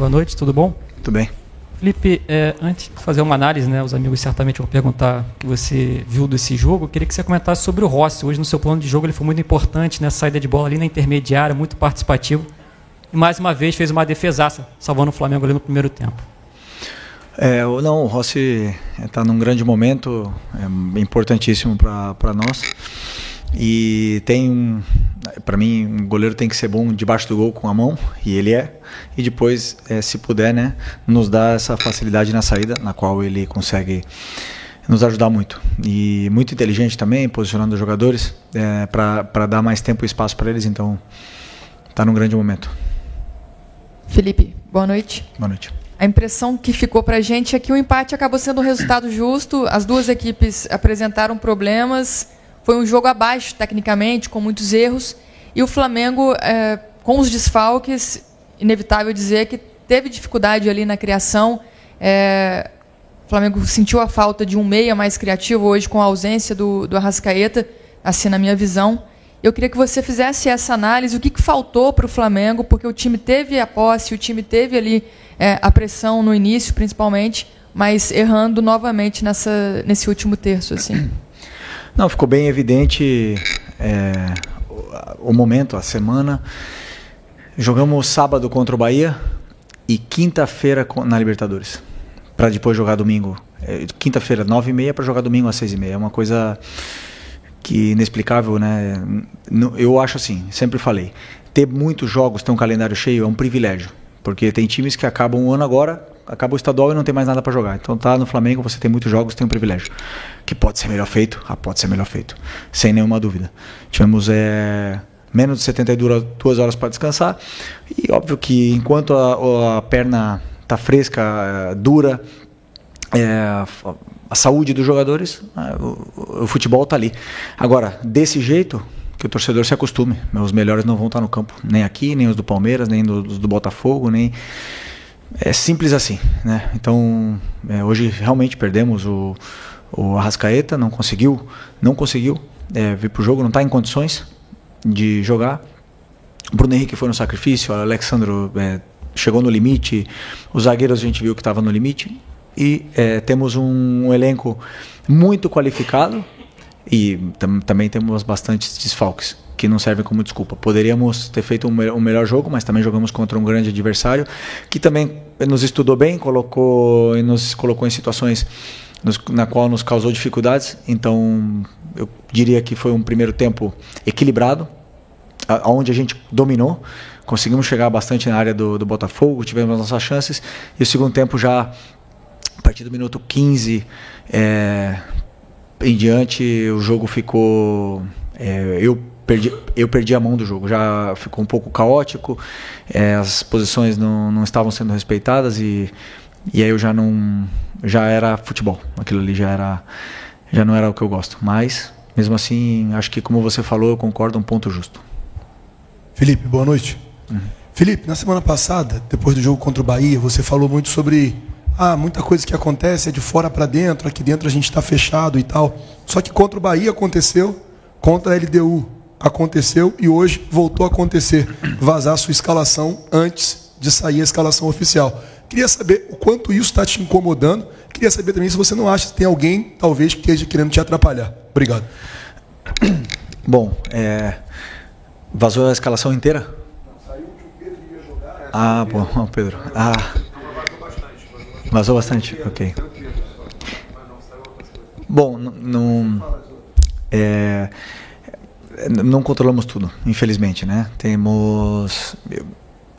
Boa noite, tudo bom? Tudo bem. Felipe, antes de fazer uma análise, né, os amigos certamente vão perguntar o que você viu desse jogo, eu queria que você comentasse sobre o Rossi. Hoje no seu plano de jogo ele foi muito importante, né, saída de bola ali na intermediária, muito participativo. E mais uma vez fez uma defesaça, salvando o Flamengo ali no primeiro tempo. O Rossi está num grande momento, é importantíssimo para nós. E para mim, um goleiro tem que ser bom debaixo do gol com a mão, e ele é. E depois, se puder, né, nos dá essa facilidade na saída, na qual ele consegue nos ajudar muito. E muito inteligente também, posicionando os jogadores para dar mais tempo e espaço para eles. Então, está num grande momento. Felipe, boa noite. Boa noite. A impressão que ficou para a gente é que o empate acabou sendo um resultado justo. As duas equipes apresentaram problemas. Foi um jogo abaixo, tecnicamente, com muitos erros. E o Flamengo, com os desfalques, inevitável dizer que teve dificuldade ali na criação. O Flamengo sentiu a falta de um meia mais criativo hoje, com a ausência do Arrascaeta, assim na minha visão. Eu queria que você fizesse essa análise, o que faltou para o Flamengo, porque o time teve a posse, o time teve ali a pressão no início, principalmente, mas errando novamente nesse último terço, assim. Não, ficou bem evidente o momento, a semana. Jogamos sábado contra o Bahia e quinta-feira na Libertadores, para depois jogar domingo. Quinta-feira, 9h30, para jogar domingo às 6h30. É uma coisa que inexplicável, né? Eu acho assim, sempre falei, ter muitos jogos, ter um calendário cheio é um privilégio, porque tem times que acabam um ano agora, acaba o estadual e não tem mais nada para jogar. Então tá no Flamengo, você tem muitos jogos, tem um privilégio. Que pode ser melhor feito? Pode ser melhor feito, sem nenhuma dúvida. Tivemos menos de 72 horas para descansar, e óbvio que enquanto a perna tá fresca, dura, a saúde dos jogadores, o futebol tá ali. Agora, desse jeito, que o torcedor se acostume. Os melhores não vão estar no campo, nem aqui, nem os do Palmeiras, nem os do Botafogo, nem... É simples assim, né? Então, hoje realmente perdemos o Arrascaeta, não conseguiu vir pro jogo, não está em condições de jogar. O Bruno Henrique foi no sacrifício, o Alexandro chegou no limite, os zagueiros a gente viu que estava no limite, e temos um elenco muito qualificado e também temos bastantes desfalques que não servem como desculpa. Poderíamos ter feito um melhor jogo, mas também jogamos contra um grande adversário que também nos estudou bem, nos colocou em situações na qual nos causou dificuldades. Então eu diria que foi um primeiro tempo equilibrado, onde a gente dominou, conseguimos chegar bastante na área do Botafogo, tivemos nossas chances, e o segundo tempo já, a partir do minuto 15 em diante, o jogo ficou... Eu perdi a mão do jogo, já ficou um pouco caótico, as posições não estavam sendo respeitadas, e aí eu já era futebol, aquilo ali já não era o que eu gosto, mas mesmo assim, acho que, como você falou, eu concordo, um ponto justo. Felipe, boa noite. Felipe, na semana passada, depois do jogo contra o Bahia, você falou muito sobre muita coisa que acontece é de fora para dentro, aqui dentro a gente está fechado e tal. Só que contra o Bahia aconteceu, contra a LDU aconteceu, e hoje voltou a acontecer, vazar a sua escalação antes de sair a escalação oficial. Queria saber o quanto isso está te incomodando. Queria saber também se você não acha que tem alguém, talvez, que esteja querendo te atrapalhar. Obrigado. Bom, vazou a escalação inteira? Não, saiu que o Pedro ia jogar. Bom, Pedro. Vazou bastante? Ok. Bom, não controlamos tudo, infelizmente, né?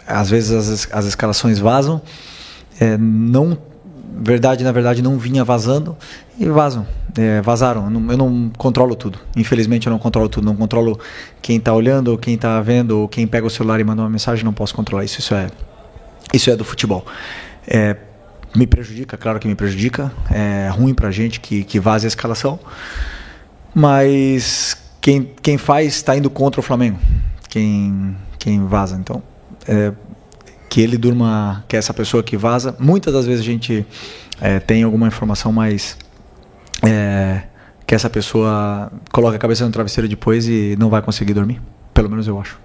Às vezes as escalações vazam, na verdade não vinha vazando, e vazaram. Eu não controlo tudo, infelizmente eu não controlo tudo, não controlo quem está olhando, ou quem está vendo, ou quem pega o celular e manda uma mensagem, não posso controlar isso. Isso é do futebol. Me prejudica, claro que me prejudica, é ruim pra gente que vaze a escalação, mas quem faz está indo contra o Flamengo, quem vaza. Então, que ele durma, que é essa pessoa que vaza. Muitas das vezes a gente tem alguma informação, mas que essa pessoa coloca a cabeça no travesseiro depois e não vai conseguir dormir, pelo menos eu acho.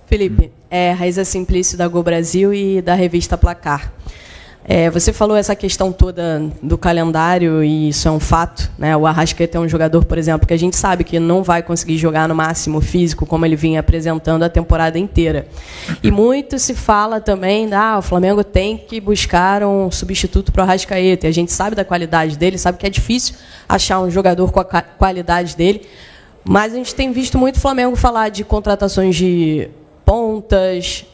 Felipe, Raíza Simplício da Gol Brasil e da revista Placar. Você falou essa questão toda do calendário e isso é um fato, né? O Arrascaeta é um jogador, por exemplo, que a gente sabe que não vai conseguir jogar no máximo físico como ele vinha apresentando a temporada inteira. E muito se fala também, o Flamengo tem que buscar um substituto para o Arrascaeta. E a gente sabe da qualidade dele, sabe que é difícil achar um jogador com a qualidade dele. Mas a gente tem visto muito o Flamengo falar de contratações de pontas,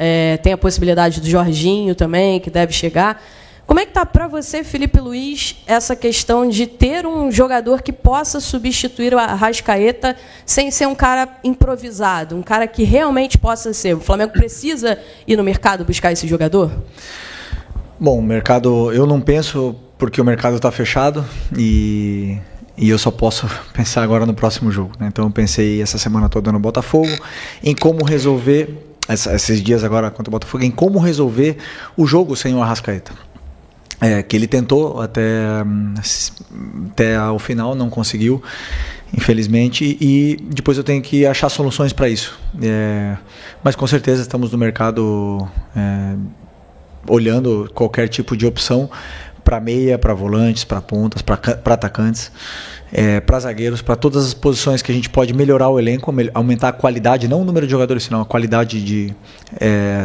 tem a possibilidade do Jorginho também, que deve chegar. Como é que está para você, Felipe Luiz, essa questão de ter um jogador que possa substituir o Arrascaeta sem ser um cara improvisado, um cara que realmente possa ser? O Flamengo precisa ir no mercado buscar esse jogador? Bom, o mercado, eu não penso porque o mercado está fechado e eu só posso pensar agora no próximo jogo, né? Então eu pensei essa semana toda no Botafogo, em como resolver, esses dias agora contra o Botafogo, em como resolver o jogo sem o Arrascaeta. Que ele tentou até ao final, não conseguiu, infelizmente, e depois eu tenho que achar soluções para isso. Mas com certeza estamos no mercado olhando qualquer tipo de opção para meia, para volantes, para pontas, para atacantes, para zagueiros, para todas as posições que a gente pode melhorar o elenco, aumentar a qualidade, não o número de jogadores, senão a qualidade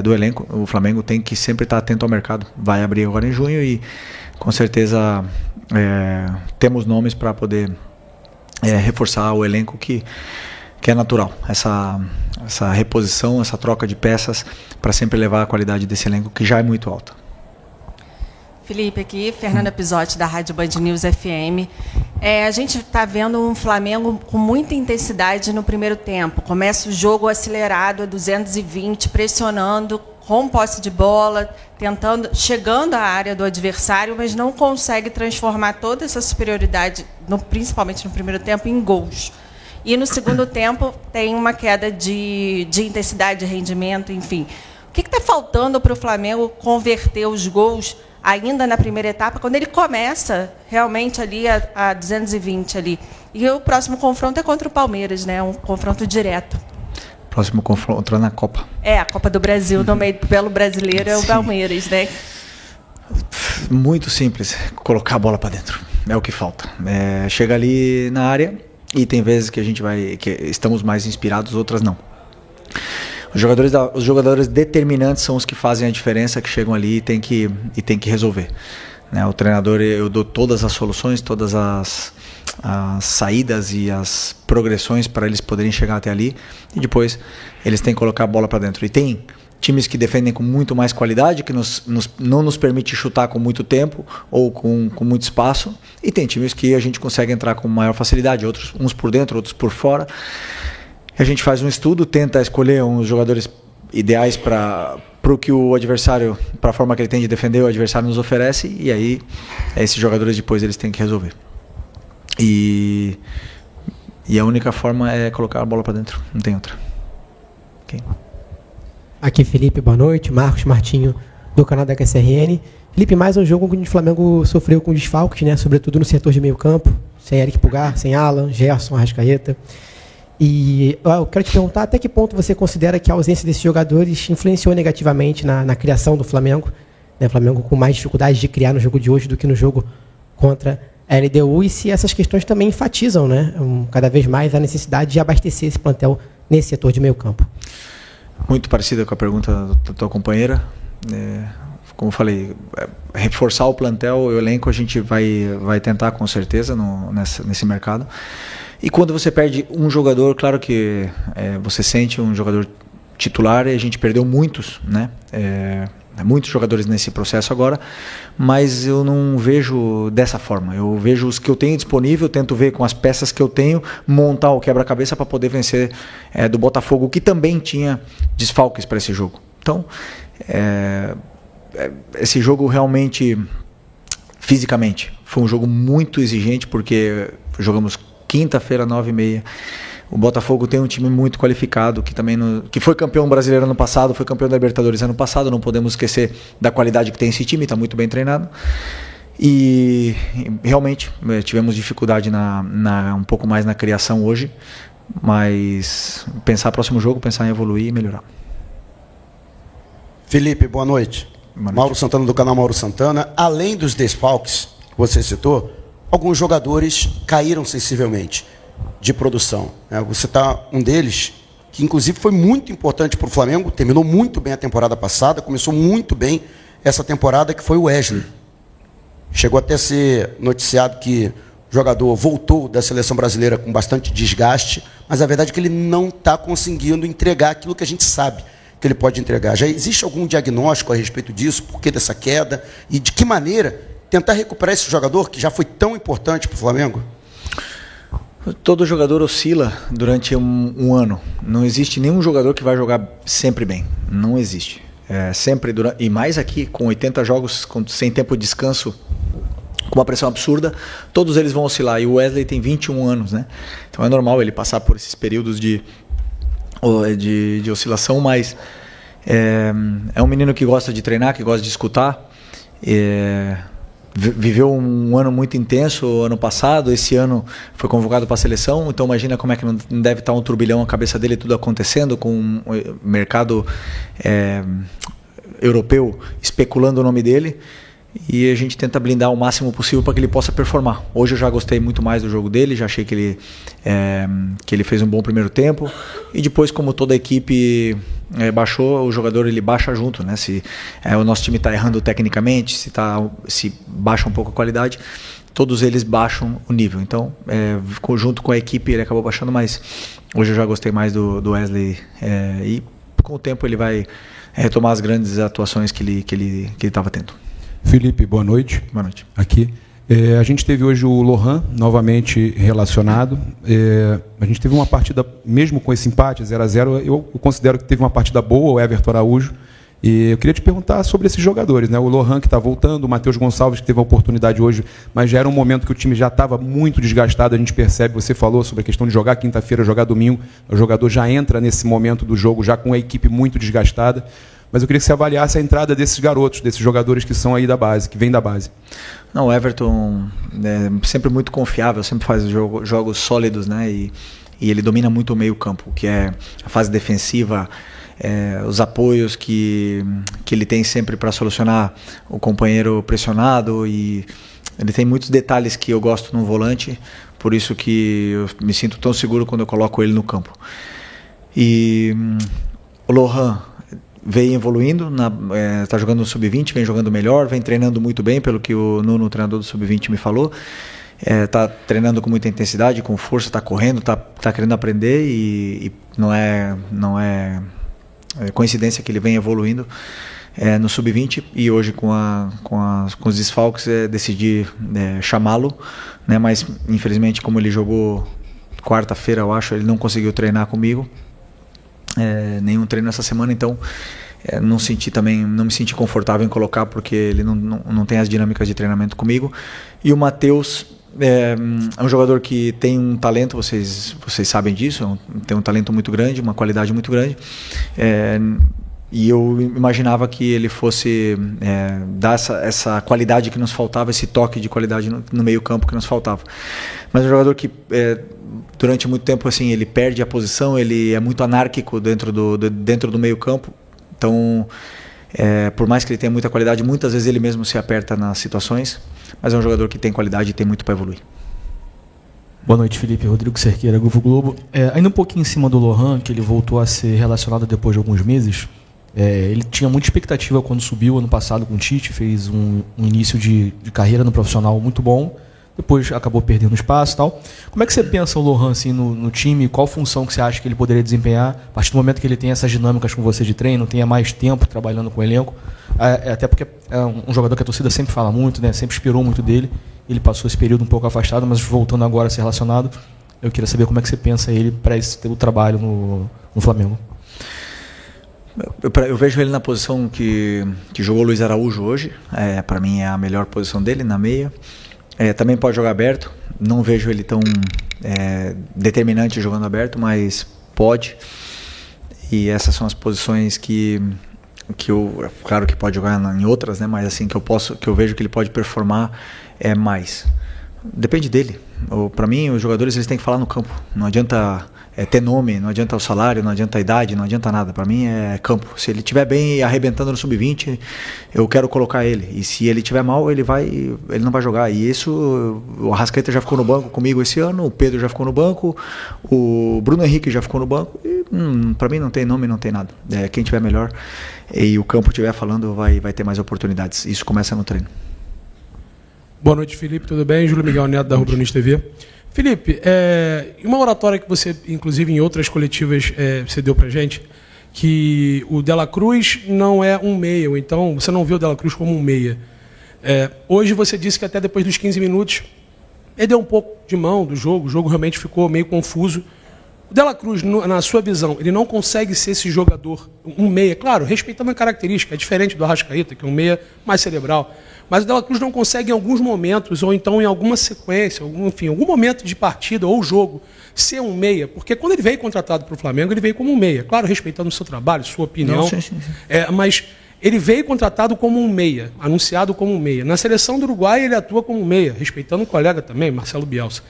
do elenco. O Flamengo tem que sempre estar atento ao mercado. Vai abrir agora em junho e com certeza temos nomes para poder reforçar o elenco que é natural. Essa reposição, essa troca de peças para sempre levar a qualidade desse elenco que já é muito alta. Felipe, aqui, Fernanda Pisotti, da Rádio Band News FM. A gente está vendo um Flamengo com muita intensidade no primeiro tempo. Começa o jogo acelerado a 220, pressionando, com posse de bola, chegando à área do adversário, mas não consegue transformar toda essa superioridade, principalmente no primeiro tempo, em gols. E no segundo tempo tem uma queda de intensidade, de rendimento, enfim. O que está faltando para o Flamengo converter os gols ainda na primeira etapa, quando ele começa realmente ali a 220 ali? E o próximo confronto é contra o Palmeiras, né? Um confronto direto. Próximo confronto na Copa. A Copa do Brasil, no meio pelo brasileiro, é o Palmeiras, né? Muito simples, colocar a bola para dentro. É o que falta. Chega ali na área e tem vezes que que estamos mais inspirados, outras não. Os jogadores determinantes são os que fazem a diferença, que chegam ali e tem que resolver. Né? O treinador, eu dou todas as soluções, todas as saídas e as progressões para eles poderem chegar até ali, e depois eles têm que colocar a bola para dentro. E tem times que defendem com muito mais qualidade, que não nos permite chutar com muito tempo ou com muito espaço, e tem times que a gente consegue entrar com maior facilidade, uns por dentro, outros por fora. A gente faz um estudo, tenta escolher uns jogadores ideais para o que o adversário, para a forma que ele tem de defender, o adversário nos oferece, e aí esses jogadores depois eles têm que resolver. E a única forma é colocar a bola para dentro, não tem outra. Okay. Aqui Felipe, boa noite. Marcos Martinho, do canal da HSRN. Felipe, mais um jogo onde o Flamengo sofreu com desfalques, né? Sobretudo no setor de meio campo, sem Eric Pulgar, sem Alan, Gerson, Arrascaeta. E eu quero te perguntar até que ponto você considera que a ausência desses jogadores influenciou negativamente na criação do Flamengo, né? O Flamengo com mais dificuldade de criar no jogo de hoje do que no jogo contra a LDU, e se essas questões também enfatizam, né, cada vez mais a necessidade de abastecer esse plantel nesse setor de meio campo. Muito parecida com a pergunta da tua companheira. Como eu falei, reforçar o plantel, o elenco, a gente vai tentar com certeza nesse mercado. E quando você perde um jogador, claro que você sente um jogador titular, e a gente perdeu muitos, né? Muitos jogadores nesse processo agora, mas eu não vejo dessa forma. Eu vejo os que eu tenho disponível, tento ver com as peças que eu tenho, montar o quebra-cabeça para poder vencer do Botafogo, que também tinha desfalques para esse jogo. Então, esse jogo realmente, fisicamente, foi um jogo muito exigente, porque jogamos quinta-feira, 9h30. O Botafogo tem um time muito qualificado, que foi campeão brasileiro ano passado, foi campeão da Libertadores ano passado, não podemos esquecer da qualidade que tem esse time, está muito bem treinado. E realmente tivemos dificuldade um pouco mais na criação hoje, mas pensar próximo jogo, pensar em evoluir e melhorar. Felipe, boa noite. Mauro Santana, do canal Mauro Santana. Além dos desfalques que você citou, alguns jogadores caíram sensivelmente de produção. Você está um deles, que inclusive foi muito importante para o Flamengo, terminou muito bem a temporada passada, começou muito bem essa temporada, que foi o Wesley. Chegou até a ser noticiado que o jogador voltou da seleção brasileira com bastante desgaste, mas a verdade é que ele não está conseguindo entregar aquilo que a gente sabe que ele pode entregar. Já existe algum diagnóstico a respeito disso? Por que dessa queda? E de que maneira tentar recuperar esse jogador que já foi tão importante para o Flamengo? Todo jogador oscila durante um ano. Não existe nenhum jogador que vai jogar sempre bem. Não existe. Sempre durante, e mais aqui, com 80 jogos, sem tempo de descanso, com uma pressão absurda, todos eles vão oscilar. E o Wesley tem 21 anos, né? Então é normal ele passar por esses períodos de oscilação, mas é um menino que gosta de treinar, que gosta de escutar. Viveu um ano muito intenso ano passado, esse ano foi convocado para a seleção, então imagina como é que não deve estar um turbilhão na cabeça dele, tudo acontecendo, com o mercado europeu especulando o nome dele, e a gente tenta blindar o máximo possível para que ele possa performar. Hoje eu já gostei muito mais do jogo dele, já achei que ele fez um bom primeiro tempo, e depois, como toda a equipe baixou, o jogador ele baixa junto, né? Se o nosso time está errando tecnicamente, se baixa um pouco a qualidade, todos eles baixam o nível. Então, junto com a equipe ele acabou baixando, mas hoje eu já gostei mais do Wesley, e com o tempo ele vai retomar as grandes atuações que ele estava tendo. Felipe, boa noite. Boa noite. Aqui. A gente teve hoje o Lohan novamente relacionado. A gente teve uma partida, mesmo com esse empate, 0-0, eu considero que teve uma partida boa, o Everton Araújo. E eu queria te perguntar sobre esses jogadores, né? O Lohan, que está voltando, o Matheus Gonçalves, que teve a oportunidade hoje, mas já era um momento que o time já estava muito desgastado, a gente percebe, você falou sobre a questão de jogar quinta-feira, jogar domingo, o jogador já entra nesse momento do jogo já com a equipe muito desgastada. Mas eu queria que você avaliasse a entrada desses garotos, desses jogadores que são aí da base, que vêm da base. Não, o Everton é sempre muito confiável, sempre faz jogos sólidos, né? E ele domina muito o meio campo, que é a fase defensiva, os apoios que ele tem sempre para solucionar o companheiro pressionado, e ele tem muitos detalhes que eu gosto no volante, por isso que eu me sinto tão seguro quando eu coloco ele no campo. E o Lohan vem evoluindo, está jogando no Sub-20, vem jogando melhor, vem treinando muito bem, pelo que o Nuno, o treinador do Sub-20, me falou. Está treinando com muita intensidade, com força, está correndo, está querendo aprender, e não é coincidência que ele vem evoluindo no Sub-20, e hoje com os desfalques decidi chamá-lo, né, mas infelizmente, como ele jogou quarta-feira, eu acho, ele não conseguiu treinar comigo, nenhum treino essa semana, então não me senti confortável em colocar, porque ele não tem as dinâmicas de treinamento comigo. E o Matheus é um jogador que tem um talento, vocês sabem disso, tem um talento muito grande, uma qualidade muito grande, e eu imaginava que ele fosse dar essa qualidade que nos faltava, esse toque de qualidade no meio campo que nos faltava. Mas é um jogador que durante muito tempo assim, ele perde a posição, ele é muito anárquico dentro do meio campo, então por mais que ele tenha muita qualidade, muitas vezes ele mesmo se aperta nas situações, mas é um jogador que tem qualidade e tem muito para evoluir. Boa noite, Felipe. Rodrigo Cerqueira, Grupo Globo. Ainda um pouquinho em cima do Lohan, que ele voltou a ser relacionado depois de alguns meses. Ele tinha muita expectativa quando subiu ano passado com o Tite, fez um início de carreira no profissional muito bom, depois acabou perdendo espaço e tal. Como é que você pensa o Lohan assim, no time? Qual função que você acha que ele poderia desempenhar a partir do momento que ele tem essas dinâmicas com você de treino, tenha mais tempo trabalhando com o elenco? Até porque é um jogador que a torcida sempre fala muito, né? Sempre esperou muito dele. Ele passou esse período um pouco afastado, mas voltando agora a ser relacionado, eu queria saber como é que você pensa ele para esse teu trabalho no Flamengo. Eu vejo ele na posição que jogou o Luiz Araújo hoje. Para mim é a melhor posição dele, na meia. Também pode jogar aberto. Não vejo ele tão determinante jogando aberto, mas pode. E essas são as posições que eu, claro que pode jogar em outras, né? Mas assim que eu vejo que ele pode performar mais. Depende dele. Para mim, os jogadores eles têm que falar no campo. Não adianta ter nome, não adianta o salário, não adianta a idade, não adianta nada. Para mim é campo. Se ele estiver bem e arrebentando no sub-20, eu quero colocar ele. E se ele estiver mal, ele não vai jogar. E isso, o Arrascaeta já ficou no banco comigo esse ano, o Pedro já ficou no banco, o Bruno Henrique já ficou no banco. Para mim não tem nome, não tem nada. Quem tiver melhor e o campo estiver falando, vai ter mais oportunidades. Isso começa no treino. Boa noite, Felipe. Tudo bem? Júlio Miguel Neto, da Rubro News TV. Felipe, uma oratória que você, inclusive em outras coletivas, você deu pra gente, que o Dela Cruz não é um meia, ou então você não vê o Dela Cruz como um meia. Hoje você disse que até depois dos 15 minutos ele deu um pouco de mão do jogo, o jogo realmente ficou meio confuso. O Dela Cruz, na sua visão, ele não consegue ser esse jogador, um meia, claro, respeitando a característica, é diferente do Arrascaeta, que é um meia mais cerebral. Mas o Dela Cruz não consegue em alguns momentos, ou então em alguma sequência, algum momento de partida ou jogo, ser um meia. Porque quando ele veio contratado para o Flamengo, ele veio como um meia. Claro, respeitando o seu trabalho, sua opinião. Não, sim. Mas ele veio contratado como um meia, anunciado como um meia. Na seleção do Uruguai, ele atua como um meia, respeitando o colega também, Marcelo Bielsa.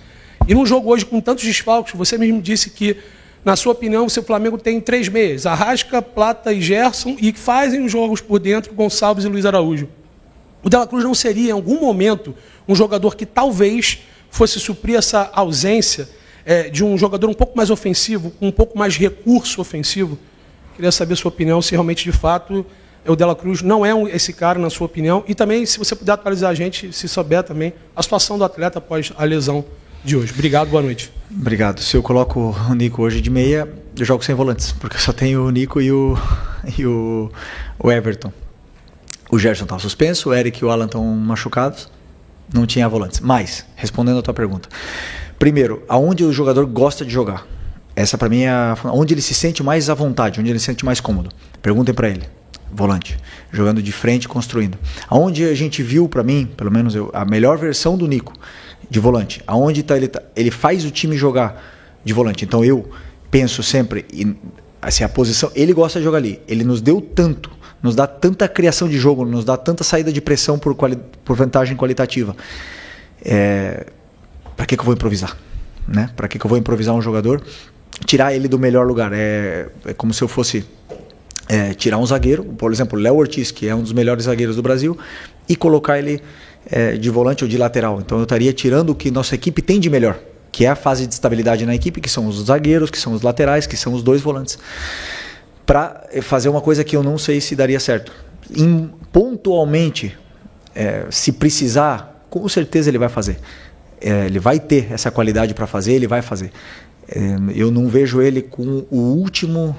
E num jogo hoje com tantos desfalques, você mesmo disse que, na sua opinião, o seu Flamengo tem 3 meias, Arrasca, Plata e Gerson, e que fazem os jogos por dentro, Gonçalves e Luiz Araújo. O Dela Cruz não seria, em algum momento, um jogador que talvez fosse suprir essa ausência de um jogador um pouco mais ofensivo, com um pouco mais de recurso ofensivo? Queria saber a sua opinião, se realmente, de fato, o Dela Cruz não é esse cara, na sua opinião. E também, se você puder atualizar a gente, se souber também, a situação do atleta após a lesão de hoje. Obrigado, boa noite. Obrigado. Se eu coloco o Nico hoje de meia, eu jogo sem volantes, porque eu só tenho o Nico e o Everton. O Gerson estava suspenso, o Eric e o Alan estão machucados, não tinha volantes. Mas, respondendo a tua pergunta, primeiro, aonde o jogador gosta de jogar? Essa para mim é onde ele se sente mais à vontade, onde ele se sente mais cômodo. Perguntem para ele. Volante, jogando de frente, construindo. Aonde a gente viu, para mim, pelo menos a melhor versão do Nico, de volante. Aonde ele faz o time jogar de volante. Então eu penso sempre, assim, a posição, ele gosta de jogar ali. Ele nos deu tanto, nos dá tanta criação de jogo, nos dá tanta saída de pressão por vantagem qualitativa. Para que eu vou improvisar? Né? Para que eu vou improvisar um jogador? Tirar ele do melhor lugar. É como se eu fosse tirar um zagueiro, por exemplo, o Léo Ortiz, que é um dos melhores zagueiros do Brasil, e colocar ele de volante ou de lateral. Então eu estaria tirando o que nossa equipe tem de melhor, que é a fase de estabilidade na equipe, que são os zagueiros, que são os laterais, que são os 2 volantes, para fazer uma coisa que eu não sei se daria certo. Pontualmente, se precisar, com certeza ele vai fazer. Ele vai ter essa qualidade para fazer, ele vai fazer. Eu não vejo ele com o último,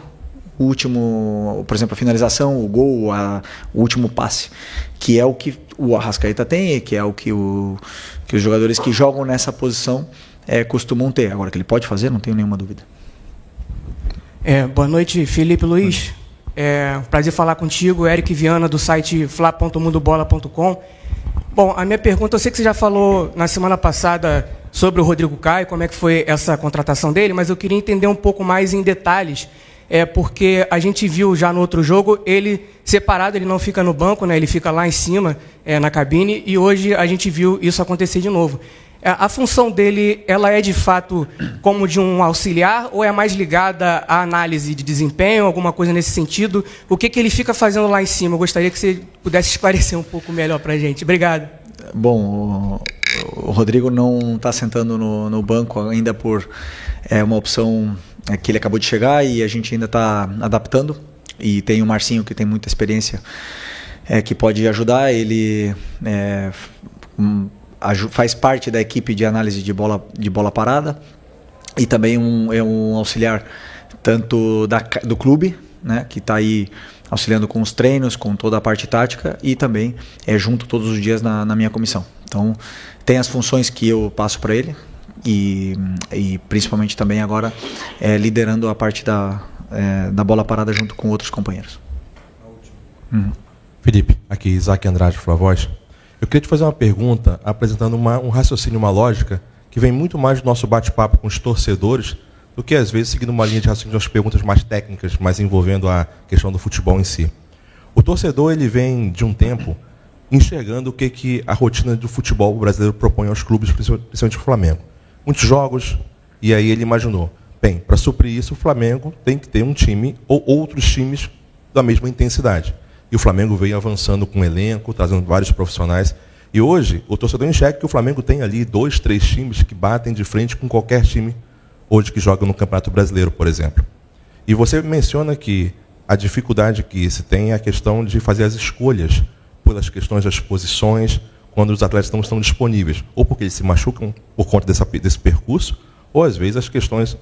por exemplo, a finalização, o gol, o último passe, que é o que o Arrascaeta tem, que é o que os jogadores que jogam nessa posição costumam ter. Agora, que ele pode fazer, não tenho nenhuma dúvida. Boa noite, Felipe Luiz. Prazer falar contigo, Eric Viana, do site fla.mundobola.com. Bom, a minha pergunta, eu sei que você já falou na semana passada sobre o Rodrigo Caio, como é que foi essa contratação dele, mas eu queria entender um pouco mais em detalhes, porque a gente viu já no outro jogo, ele separado, ele não fica no banco, né, ele fica lá em cima, na cabine, e hoje a gente viu isso acontecer de novo. A função dele, ela é de fato como de um auxiliar ou é mais ligada à análise de desempenho, alguma coisa nesse sentido? O que ele fica fazendo lá em cima? Eu gostaria que você pudesse esclarecer um pouco melhor para a gente. Obrigado. Bom, o Rodrigo não está sentando no banco ainda por uma opção que ele acabou de chegar e a gente ainda está adaptando. E tem o Marcinho, que tem muita experiência, que pode ajudar. Ele faz parte da equipe de análise de bola parada e também é um auxiliar tanto do clube, né, que está aí auxiliando com os treinos, com toda a parte tática, e também junto todos os dias na minha comissão. Então tem as funções que eu passo para ele e principalmente também agora liderando a parte da bola parada junto com outros companheiros. Felipe, aqui Isaac Andrade, Flavoz. Eu queria te fazer uma pergunta, apresentando um raciocínio, uma lógica, que vem muito mais do nosso bate-papo com os torcedores, do que, às vezes, seguindo uma linha de raciocínio de umas perguntas mais técnicas, mais envolvendo a questão do futebol em si. O torcedor, ele vem, de um tempo, enxergando o que a rotina do futebol brasileiro propõe aos clubes, principalmente o Flamengo. Muitos jogos, e aí ele imaginou, Bem, para suprir isso, o Flamengo tem que ter um time ou outros times da mesma intensidade. E o Flamengo veio avançando com o elenco, trazendo vários profissionais. E hoje, o torcedor enxerga que o Flamengo tem ali 2, 3 times que batem de frente com qualquer time hoje que joga no Campeonato Brasileiro, por exemplo. E você menciona que a dificuldade que se tem é a questão de fazer as escolhas pelas questões das posições, quando os atletas não estão disponíveis, ou porque eles se machucam por conta desse percurso, ou às vezes as questões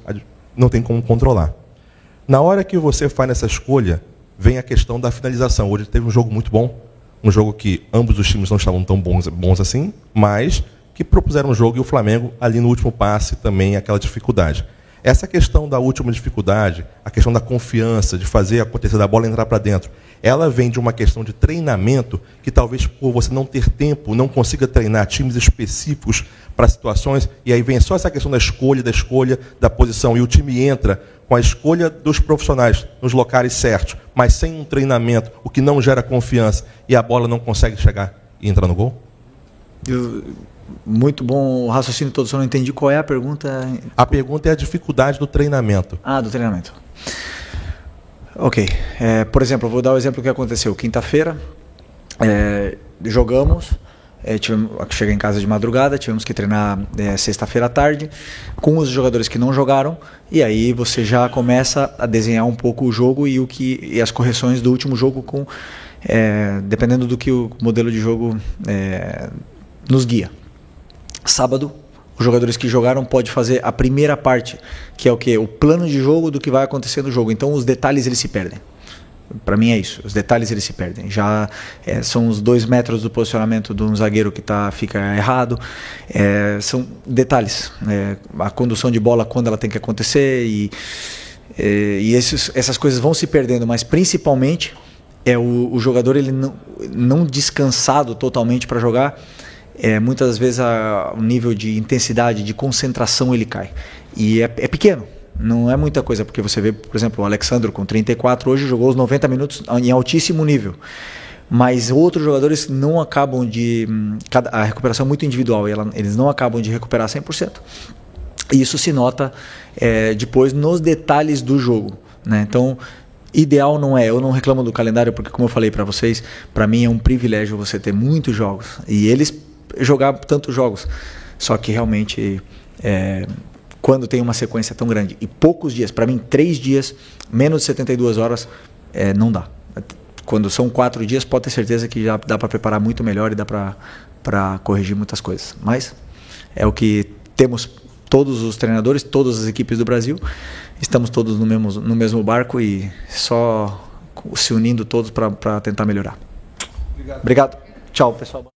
não tem como controlar. Na hora que você faz essa escolha, vem a questão da finalização. Hoje teve um jogo muito bom, um jogo que ambos os times não estavam tão bons assim, mas que propuseram um jogo e o Flamengo, ali no último passe, também aquela dificuldade. Essa questão da última dificuldade, a questão da confiança, de fazer acontecer, da bola entrar para dentro, ela vem de uma questão de treinamento que talvez por você não ter tempo, não consiga treinar times específicos para situações, e aí vem só essa questão da escolha, da posição, e o time entra com a escolha dos profissionais nos locais certos, mas sem um treinamento, o que não gera confiança, e a bola não consegue chegar e entrar no gol? Muito bom o raciocínio todo, só não entendi qual é a pergunta. A pergunta é a dificuldade do treinamento. Ah, do treinamento. Ok. Por exemplo, eu vou dar o exemplo que aconteceu. Quinta-feira, jogamos, cheguei em casa de madrugada, tivemos que treinar sexta-feira à tarde, com os jogadores que não jogaram, e aí você já começa a desenhar um pouco o jogo e as correções do último jogo, dependendo do que o modelo de jogo nos guia. Sábado, os jogadores que jogaram podem fazer a primeira parte, que é o quê? O plano de jogo do que vai acontecer no jogo. Então os detalhes eles se perdem. Para mim é isso, os detalhes eles se perdem. Já são os 2 metros do posicionamento de um zagueiro que fica errado. São detalhes. A condução de bola, quando ela tem que acontecer. E essas coisas vão se perdendo, mas principalmente o jogador ele não descansado totalmente para jogar. Muitas vezes o nível de intensidade, de concentração ele cai. E é pequeno, não é muita coisa, porque você vê, por exemplo, o Alexandro com 34 hoje jogou os 90 minutos em altíssimo nível. Mas outros jogadores não acabam a recuperação é muito individual, eles não acabam de recuperar 100%. E isso se nota depois nos detalhes do jogo, né? Então, ideal não eu não reclamo do calendário, porque como eu falei para vocês, para mim é um privilégio você ter muitos jogos. E eles jogar tantos jogos, só que realmente quando tem uma sequência tão grande e poucos dias, para mim 3 dias, menos de 72 horas, não dá. Quando são 4 dias, pode ter certeza que já dá para preparar muito melhor e dá para corrigir muitas coisas. Mas é o que temos, todos os treinadores, todas as equipes do Brasil, estamos todos no mesmo barco e só se unindo todos para tentar melhorar. Obrigado. Tchau, pessoal.